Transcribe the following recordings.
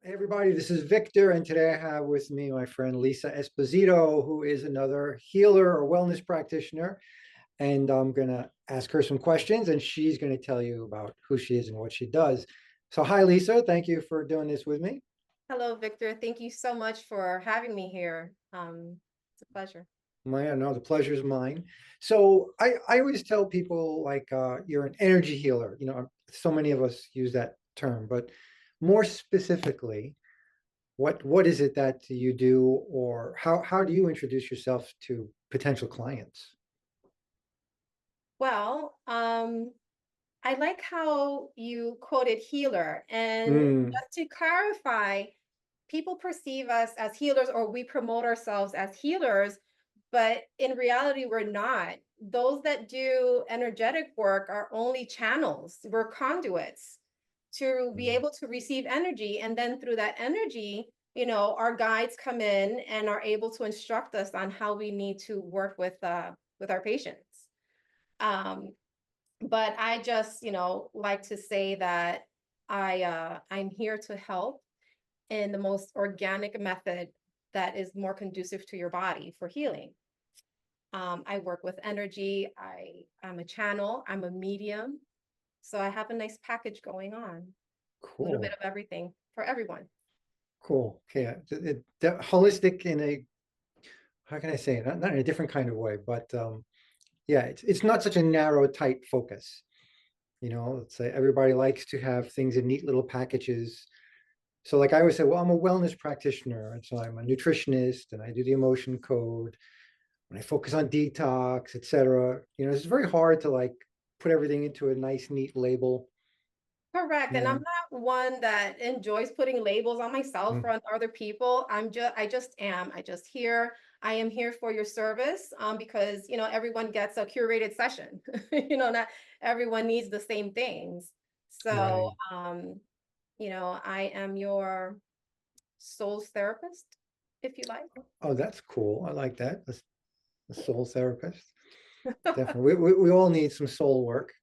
Hey everybody, this is Victor, and today I have with me my friend Lisa Esposito, who is another healer or wellness practitioner. And I'm going to ask her some questions, and she's going to tell you about who she is and what she does. So, hi, Lisa. Thank you for doing this with me. Hello, Victor. Thank you so much for having me here. It's a pleasure. No, the pleasure is mine. So, I always tell people like you're an energy healer. So many of us use that term, but more specifically, what is it that you do, or how do you introduce yourself to potential clients? Well, I like how you quoted healer. And Mm, just to clarify, people perceive us as healers or we promote ourselves as healers, but in reality, we're not. Those that do energetic work are only channels, we're conduits to be mm, able to receive energy. And then through that energy, our guides come in and are able to instruct us on how we need to work with our patients. Um, but I just, like to say that I'm here to help in the most organic method that is more conducive to your body for healing. I work with energy. I'm a channel. I'm a medium. So I have a nice package going on. A little bit cool, of everything for everyone. cool. Okay, holistic in a, how can I say it? Not in a different kind of way, but yeah, it's not such a narrow, tight focus. Let's say everybody likes to have things in neat little packages. So, like I always say, well, I'm a wellness practitioner, and so I'm a nutritionist, and I do the emotion code, and I focus on detox, etc. It's very hard to like put everything into a nice, neat label. Correct. You And I'm know, not one that enjoys putting labels on myself Mm, or on other people. I just am. I am here for your service because, everyone gets a curated session. Not everyone needs the same things. So, right. I am your soul's therapist, if you like. Oh, that's cool. I like that. A soul therapist. Definitely. We all need some soul work.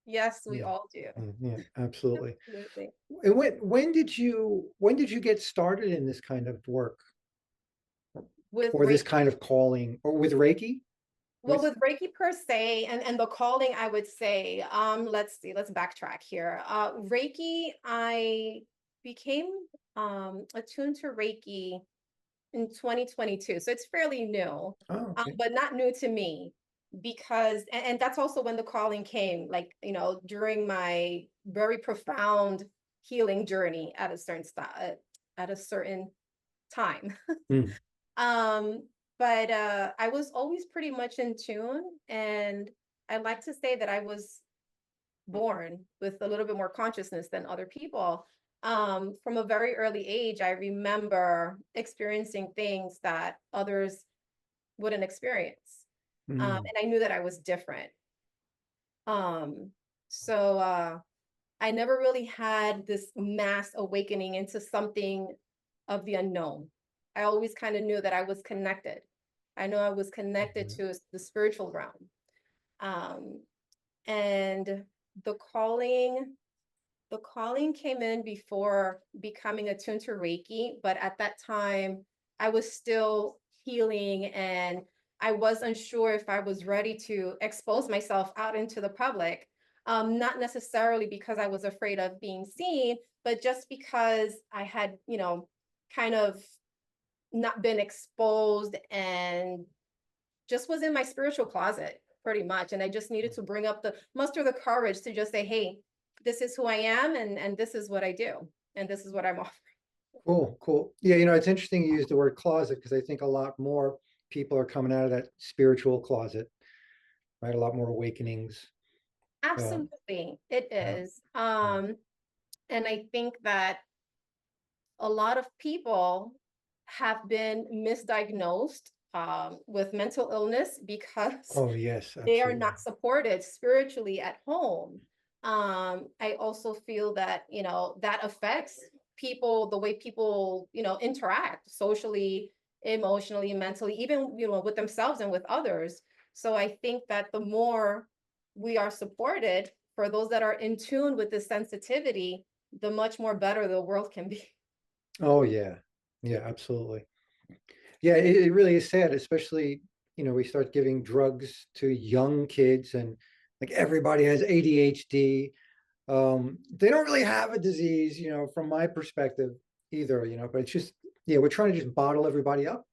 Yes, we Mm, all do. yeah, absolutely. Absolutely. And when did you get started in this kind of work, With or this Reiki. kind of calling, or with Reiki? Well, With with Reiki per se, and the calling, I would say, let's see, let's backtrack here. Reiki, I became attuned to Reiki in 2022, so it's fairly new, Oh, okay. but not new to me because, and that's also when the calling came, like during my very profound healing journey at a at a certain time. Mm, Um, but I was always pretty much in tune, and I like to say that I was born with a little bit more consciousness than other people. From a very early age, I remember experiencing things that others wouldn't experience. mm, And I knew that I was different. Um, so I never really had this mass awakening into something of the unknown. I always kind of knew that I was connected. I know I was connected mhm, to the spiritual realm. Um, and the calling, the calling came in before becoming attuned to Reiki, but at that time, I was still healing and I was unsure if I was ready to expose myself out into the public. Not necessarily because I was afraid of being seen, but just because I had, kind of not been exposed and just was in my spiritual closet pretty much. And I just needed to muster the courage to just say, hey, this is who I am and this is what I do. And this is what I'm offering. cool, cool. Yeah, it's interesting you use the word closet, because I think a lot more people are coming out of that spiritual closet, right? A lot more awakenings. Uh, Absolutely, it yeah. is. And I think that a lot of people have been misdiagnosed with mental illness because Oh, yes, they are absolutely. not supported spiritually at home. I also feel that, that affects people, the way people, interact socially, emotionally, mentally, even, with themselves and with others. So I think that the more we are supported for those that are in tune with this sensitivity, the much more better the world can be. Oh yeah. Yeah, absolutely. Yeah, it really is sad, especially, we start giving drugs to young kids and like everybody has ADHD. They don't really have a disease, from my perspective either, but it's just, yeah, we're trying to just bottle everybody up.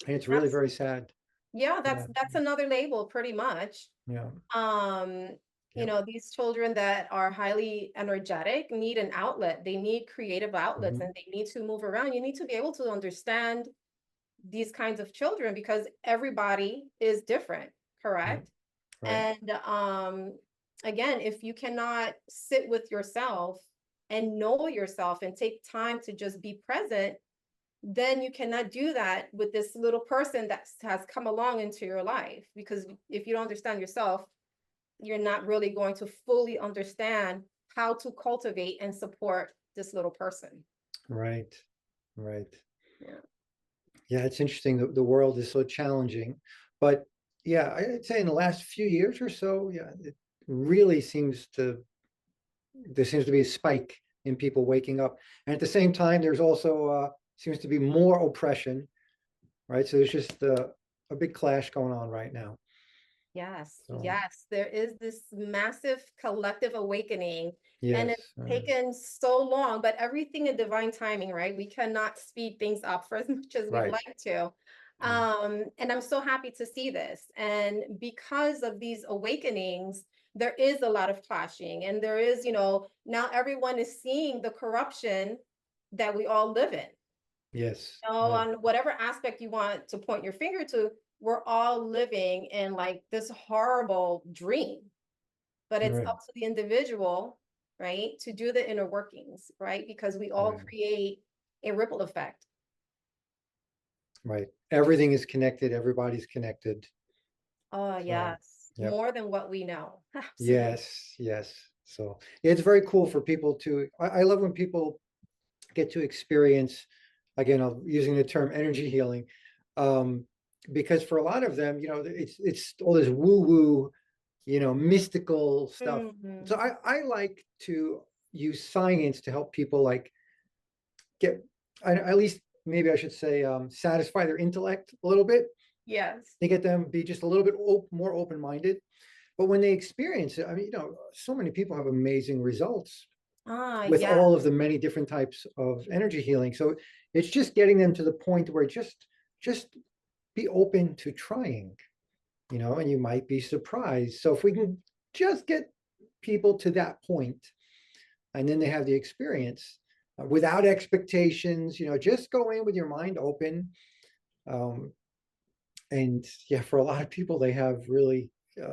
And it's really That's very sad. yeah, Yeah. that's another label pretty much. Yeah. Um, Yeah. these children that are highly energetic need an outlet. They need creative outlets Hmm. and they need to move around. You need to be able to understand these kinds of children because everybody is different, Yeah. correct? Right. And again, if you cannot sit with yourself and know yourself and take time to just be present, then you cannot do that with this little person that has come along into your life. Because if you don't understand yourself, you're not really going to fully understand how to cultivate and support this little person. Right. Right. Yeah. Yeah, it's interesting. The world is so challenging. But yeah, I'd say in the last few years or so, yeah, it really there seems to be a spike in people waking up. And at the same time, there's also seems to be more oppression, right? So there's just a big clash going on right now. Yes, So yes, there is this massive collective awakening, and yes, it's taken so long, but everything in divine timing, right? We cannot speed things up for as much as we'd right. like to. Yeah. And I'm so happy to see this. And because of these awakenings, there is a lot of clashing, and there is, now everyone is seeing the corruption that we all live in. Yes. Right. On whatever aspect you want to point your finger to, we're all living in like this horrible dream, but it's Right. up to the individual, right, to do the inner workings, right? Because we all Right. create a ripple effect. Right. Everything is connected. Everybody's connected. Oh, So, yes, yep. more than what we know. Absolutely. Yes. Yes. So yeah, it's very cool for people to. I love when people get to experience, again, I'm using the term energy healing, um, because for a lot of them, it's all this woo woo, mystical stuff. So Mhm. I like to use science to help people like get, at least maybe I should say, satisfy their intellect a little bit Yes. to get them be just a little bit more open minded. But when they experience it, I mean, so many people have amazing results Ah, with yeah. all of the many different types of energy healing. So it's just getting them to the point where just be open to trying, and you might be surprised. So if we can just get people to that point, and then they have the experience without expectations, just go in with your mind open. Um, and yeah, for a lot of people, they have really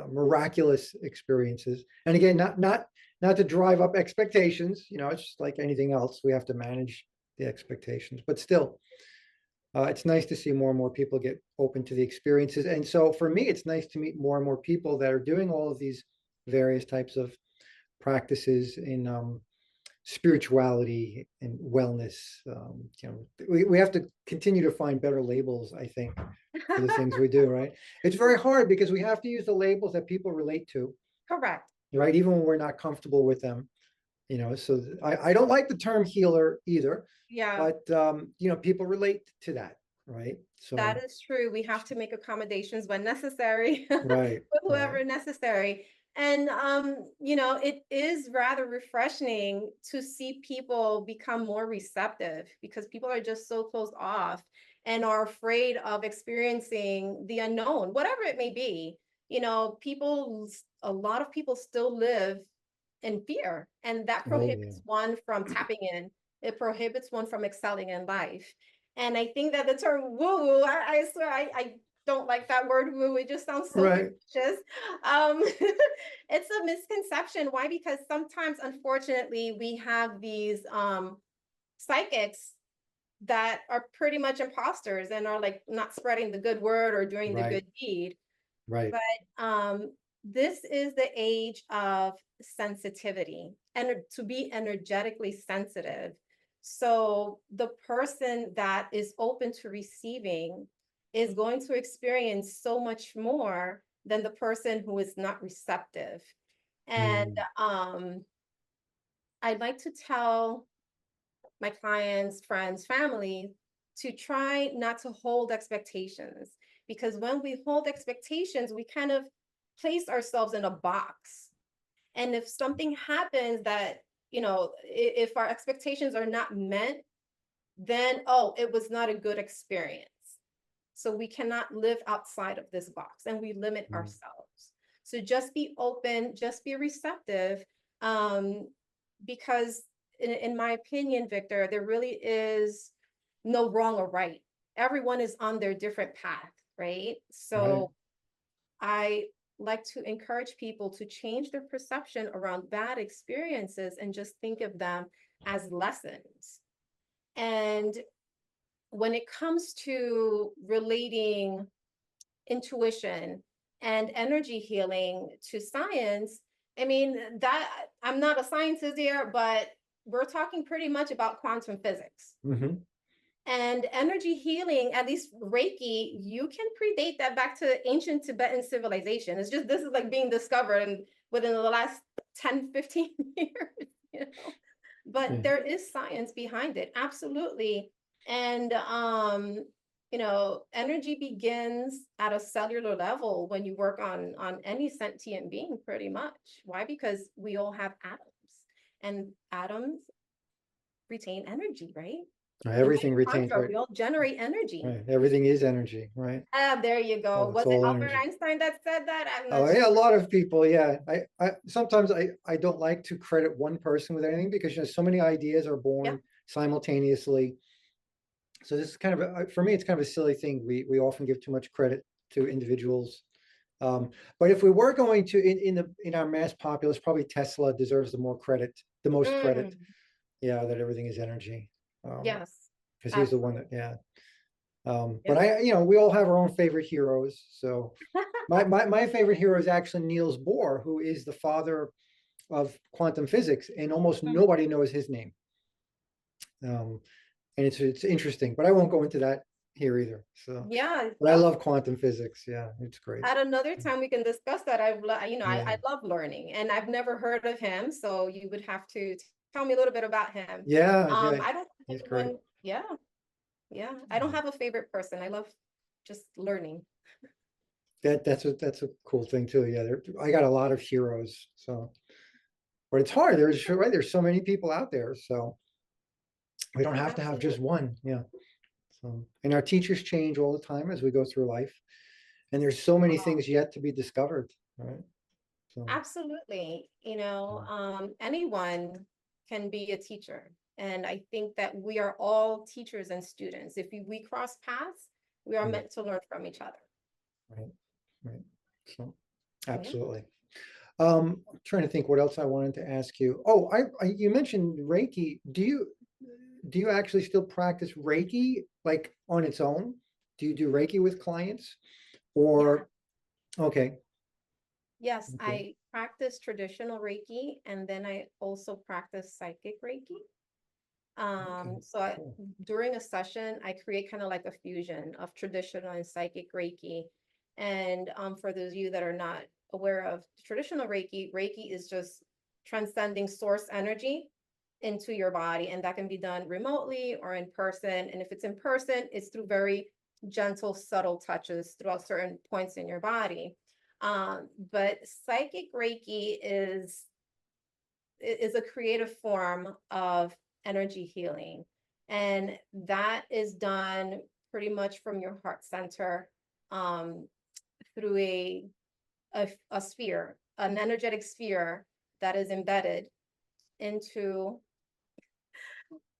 miraculous experiences. And again, not to drive up expectations. It's just like anything else. We have to manage the expectations, but still, it's nice to see more and more people get open to the experiences. And so for me, it's nice to meet more and more people that are doing all of these various types of practices in spirituality and wellness. We have to continue to find better labels, I think, for the things we do, right? It's very hard because we have to use the labels that people relate to, Correct. right? Even when we're not comfortable with them, So I don't like the term healer either, Yeah. but people relate to that, right? That So is true. We have to make accommodations when necessary right, with right. whoever necessary. And it is rather refreshing to see people become more receptive because people are just so closed off and are afraid of experiencing the unknown, whatever it may be. A lot of people still live in fear, and that Oh yeah. prohibits one from tapping in. It prohibits one from excelling in life. And I think that the term woo woo, I swear, I don't like that word woo. It just sounds so Right, pretentious. It's a misconception. Why? Because sometimes, unfortunately, we have these psychics that are pretty much imposters and are like not spreading the good word or doing the right, good deed. right. But this is the age of sensitivity and to be energetically sensitive. So the person that is open to receiving is going to experience so much more than the person who is not receptive. And Mm, I'd like to tell my clients, friends, family, to try not to hold expectations. Because when we hold expectations, we kind of place ourselves in a box. And if something happens that, if our expectations are not met, then, oh, it was not a good experience. So we cannot live outside of this box and we limit ourselves. So just be open, just be receptive. Because in my opinion, Victor, there really is no wrong or right. Everyone is on their different path, right? Right. So I like to encourage people to change their perception around bad experiences and just think of them as lessons. And when it comes to relating intuition and energy healing to science, I mean, that I'm not a scientist here, but we're talking pretty much about quantum physics. Mm-hmm. And energy healing, at least Reiki, you can predate that back to ancient Tibetan civilization. It's just this is like being discovered and within the last 10, 15 years, you know. But Yeah. there is science behind it, absolutely. And energy begins at a cellular level when you work on any sentient being, pretty much. Why? Because we all have atoms, and atoms retain energy, right? In Everything retains, contrast, right? we all generate energy. Right. Everything is energy, right? Ah, there you go. Oh, it's Was it all Albert energy. Einstein that said that? I'm not Oh sure. yeah, a lot of people. Yeah, I sometimes I don't like to credit one person with anything because so many ideas are Yeah. born simultaneously. So this is kind of for me, it's kind of a silly thing. We often give too much credit to individuals. But if we were going to in our mass populace, probably Tesla deserves the most credit. Mm, Yeah, that everything is energy. yes, Because he's the one absolutely. that, yeah. But Yep. we all have our own favorite heroes. So my favorite hero is actually Niels Bohr, who is the father of quantum physics, and almost Mm, nobody knows his name. Um, and it's interesting, but I won't go into that here either. So, yeah. but I Well, love quantum physics. Yeah, it's great. at another time we can discuss that. I Yeah, love learning, and I've never heard of him, so you would have to tell me a little bit about him. yeah, yeah. I don't have He's great. anyone. Yeah, yeah. I don't have a favorite person. I love just learning. That's a cool thing too. Yeah, I got a lot of heroes. So, but it's hard. Right. There's so many people out there. So we don't have to have just Absolutely. one. Yeah. So, and our teachers change all the time as we go through life, and there's so many Oh, things yet to be discovered. Right. So, absolutely. yeah. Anyone can be a teacher. And I think that we are all teachers and students. If we cross paths, we are Yeah, meant to learn from each other. right. Right. So, So yeah. absolutely. I'm trying to think what else I wanted to ask you. Oh, you mentioned Reiki. Do you actually still practice Reiki like on its own? Do you do Reiki with clients? Yeah. Or okay, Yes, okay, I practice traditional Reiki and then I also practice psychic Reiki. okay, So cool. during a session, I create kind of like a fusion of traditional and psychic Reiki. And for those of you that are not aware of traditional Reiki, Reiki is just transcending source energy into your body. And that can be done remotely or in person. And if it's in person, it's through very gentle, subtle touches throughout certain points in your body. But psychic Reiki is a creative form of energy healing. And that is done pretty much from your heart center um, through a sphere, an energetic sphere that is embedded into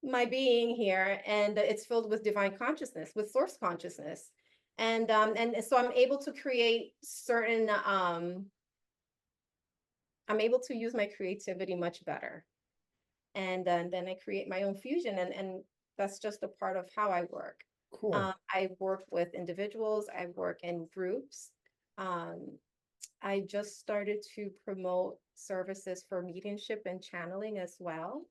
my being here. And it's filled with divine consciousness, with source consciousness. And so I'm able to create certain, I'm able to use my creativity much better. And then I create my own fusion, and that's just a part of how I work. Cool. I work with individuals, I work in groups. Um, I just started to promote services for mediumship and channeling as well.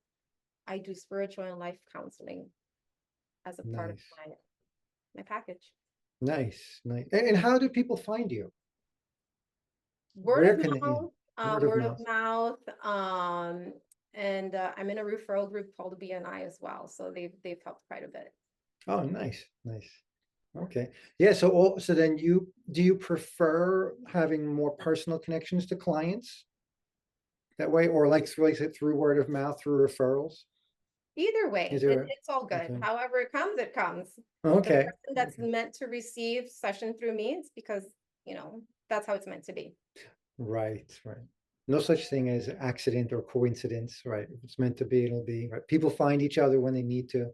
I do spiritual and life counseling as a part of Nice. my package. Nice. Nice. And how do people find you? Word Where of can they, mouth, word of word of mouth? mouth. and I'm in a referral group called BNI as well. So they've helped quite a bit. Oh, nice, nice. Yeah. Okay. Yeah. So then do you prefer having more personal connections to clients that way, or through word of mouth, through referrals? Either way, Is there, it's all good. okay. However it comes, it comes. The Okay. person that's Okay. meant to receive session through me, it's because, that's how it's meant to be. Right, right. No such thing as accident or coincidence, right? If it's meant to be, it'll be, right? People find each other when they need to,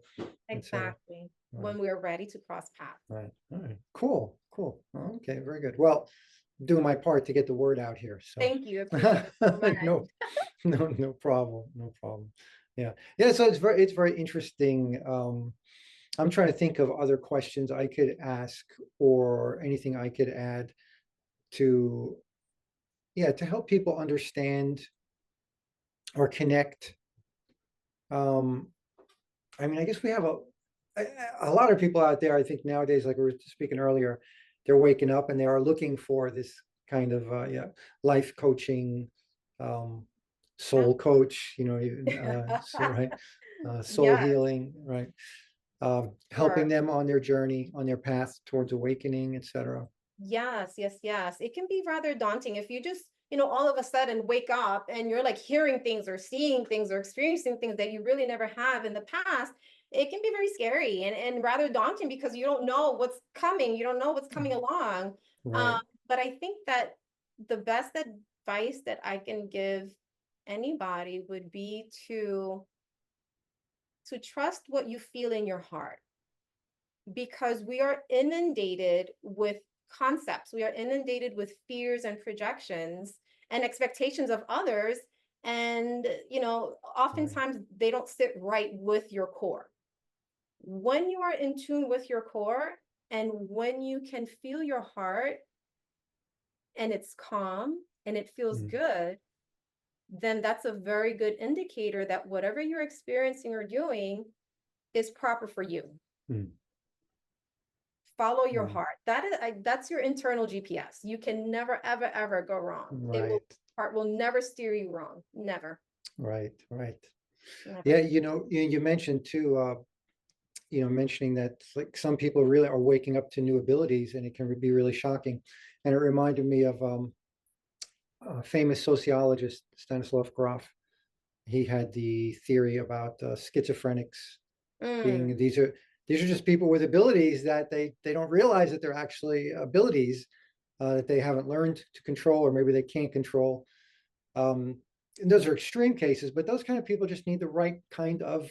etc. Exactly. Right, When we're ready to cross paths. right. All right. Cool, cool. Okay, very good. Well, doing my part to get the word out here, so. Thank you. Appreciate it so much. No, no problem, no problem. Yeah, yeah, so it's very interesting. I'm trying to think of other questions I could ask or anything I could add to, yeah, to help people understand or connect. Um, I mean, I guess we have a lot of people out there, I think nowadays, like we were speaking earlier, they're waking up and they are looking for this kind of, yeah, life coaching, um, soul coach, even, so, right, soul Yes, healing, right? Helping sure. them on their journey, on their path towards awakening, etc. Yes, yes, yes. It can be rather daunting if you just, all of a sudden wake up and you're like hearing things or seeing things or experiencing things that you really never have in the past. It can be very scary and rather daunting because you don't know what's coming. You don't know what's coming along. Um, Right. but I think that the best advice that I can give anybody would be to trust what you feel in your heart, because we are inundated with concepts. We are inundated with fears and projections and expectations of others. And, Right. oftentimes they don't sit right with your core. When you are in tune with your core and when you can feel your heart and it's calm and it feels Mm, good, then that's a very good indicator that whatever you're experiencing or doing is proper for you. mm, Follow your right. heart. That's your internal GPS. You can never, ever, ever go wrong. Right. Heart will never steer you wrong. Never, Right. Right. Yeah. never. You mentioned too, mentioning that like some people really are waking up to new abilities and it can be really shocking. And it reminded me of a famous sociologist, Stanislav Grof. He had the theory about schizophrenics being, Mm, these are just people with abilities that they don't realize that they're actually abilities that they haven't learned to control, or maybe they can't control. And those are extreme cases, but those kind of people just need the right kind of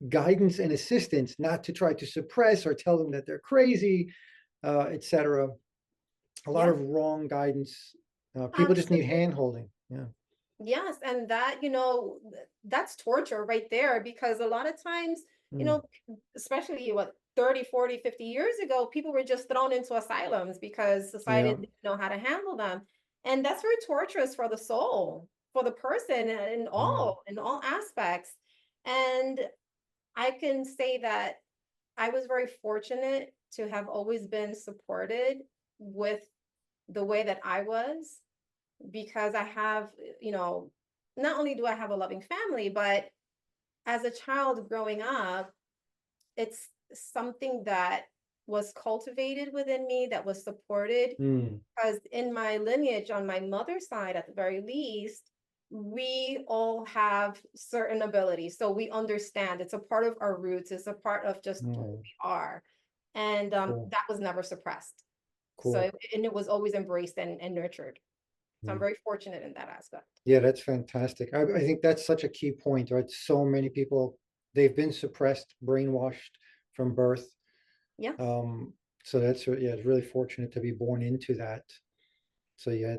guidance and assistance, not to try to suppress or tell them that they're crazy, etc. A lot yes, of wrong guidance. People just need absolutely. hand holding. Yeah. Yes, and that, that's torture right there, because a lot of times, you Mm, know, especially what 30, 40, 50 years ago, people were just thrown into asylums because society yeah. didn't know how to handle them. And that's very torturous for the soul, for the person Mm, in all aspects. And I can say that I was very fortunate to have always been supported with the way that I was, because I have, not only do I have a loving family, but as a child growing up, it's something that was cultivated within me, that was supported, mm, because in my lineage, on my mother's side, at the very least, we all have certain abilities. So we understand it's a part of our roots, it's a part of just who mm, we are. And cool. that was never suppressed. Cool. And it was always embraced and nurtured. So I'm Mm. very fortunate in that aspect. Yeah, that's fantastic. I think that's such a key point, right? So many people, they've been suppressed, brainwashed from birth. Yeah. Um, so yeah, it's really fortunate to be born into that. So Yeah.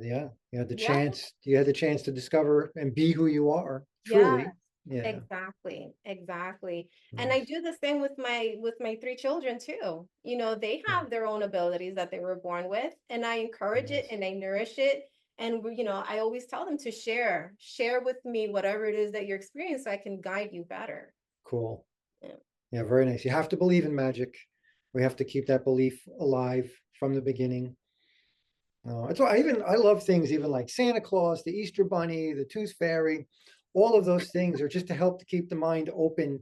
you had the chance to discover and be who you are, Yeah. truly. Yeah, Exactly. Exactly. And I nice, do the same with my three children too. They yeah, have their own abilities that they were born with, and I encourage it nice, and I nourish it. And I always tell them to share with me whatever it is that you're experiencing so I can guide you better. cool. Yeah. Yeah, very nice. You have to believe in magic. We have to keep that belief alive from the beginning. It's why I love things even like Santa Claus, the Easter Bunny, the Tooth Fairy. all of those things are just to help to keep the mind open,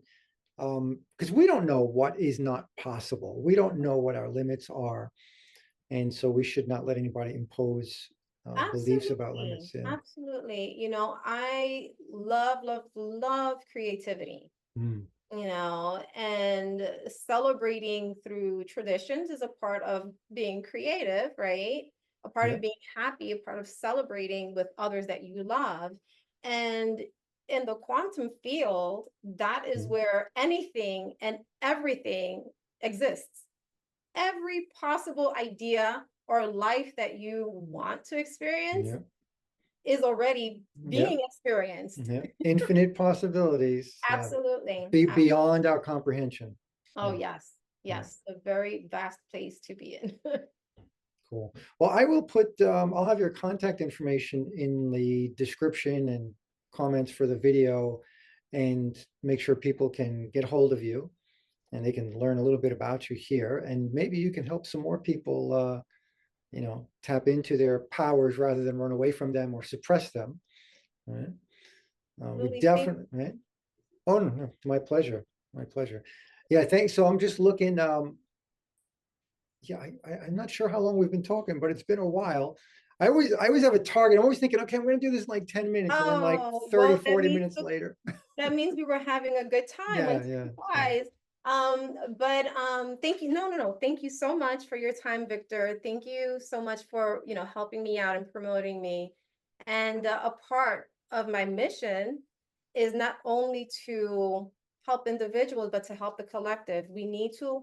because we don't know what is not possible. We don't know what our limits are. And so we should not let anybody impose beliefs about Absolutely. limits. Yeah. Absolutely. You know, I love, love, love creativity, Mm. you know, and celebrating through traditions is a part of being creative, right? A part Yeah. of being happy, a part of celebrating with others that you love. And in the quantum field, that is Mm. where anything and everything exists. Every possible idea or life that you want to experience Yeah. is already Yeah. being experienced. Yeah. Infinite possibilities. Yeah. Absolutely. Be beyond our comprehension. Oh, Yeah. yes. Yeah. Yes. A very vast place to be in. Cool. Well, I will put, I'll have your contact information in the description and comments for the video, and make sure people can get hold of you and they can learn a little bit about you here. And maybe you can help some more people, tap into their powers rather than run away from them or suppress them. Right? We Absolutely. Thank definitely, right? Oh, no, no, my pleasure. My pleasure. Yeah, thanks. So I'm just looking, yeah, I'm not sure how long we've been talking, but it's been a while. I always have a target. I'm always thinking, okay, I'm gonna do this in like 10 minutes, and then like Oh, 30, well, 40 minutes later. that means we were having a good time when Yeah, time yeah, yeah. flies. But thank you. No, no, no. Thank you so much for your time, Victor. Thank you so much for, helping me out and promoting me. And a part of my mission is not only to help individuals, but to help the collective. We need to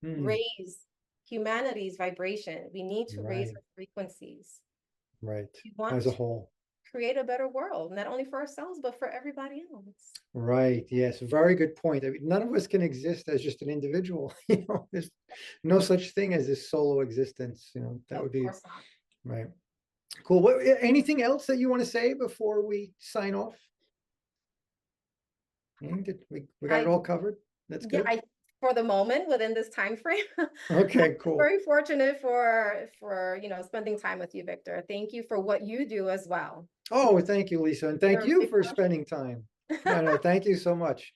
Hmm, raise humanity's vibration. We need to raise right, our frequencies. right. We want As a to whole. create a better world, not only for ourselves, but for everybody else. Right. Yes. Very good point. I mean, none of us can exist as just an individual. There's no such thing as this solo existence. That Of would be course not. right. Cool. Anything else that you want to say before we sign off? We got it I all covered? That's Yeah, good. I for the moment within this time frame, I'm Okay, cool. very fortunate for spending time with you, Victor. Thank you for what you do as well. Oh, thank you, Lisa, and thank You're a you big for spending time. No, no, thank you so much.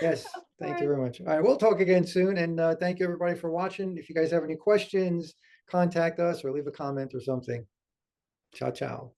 Yes, Of thank you course. very much. All right, we'll talk again soon, and thank you everybody for watching. If you guys have any questions, contact us or leave a comment or something. Ciao, ciao.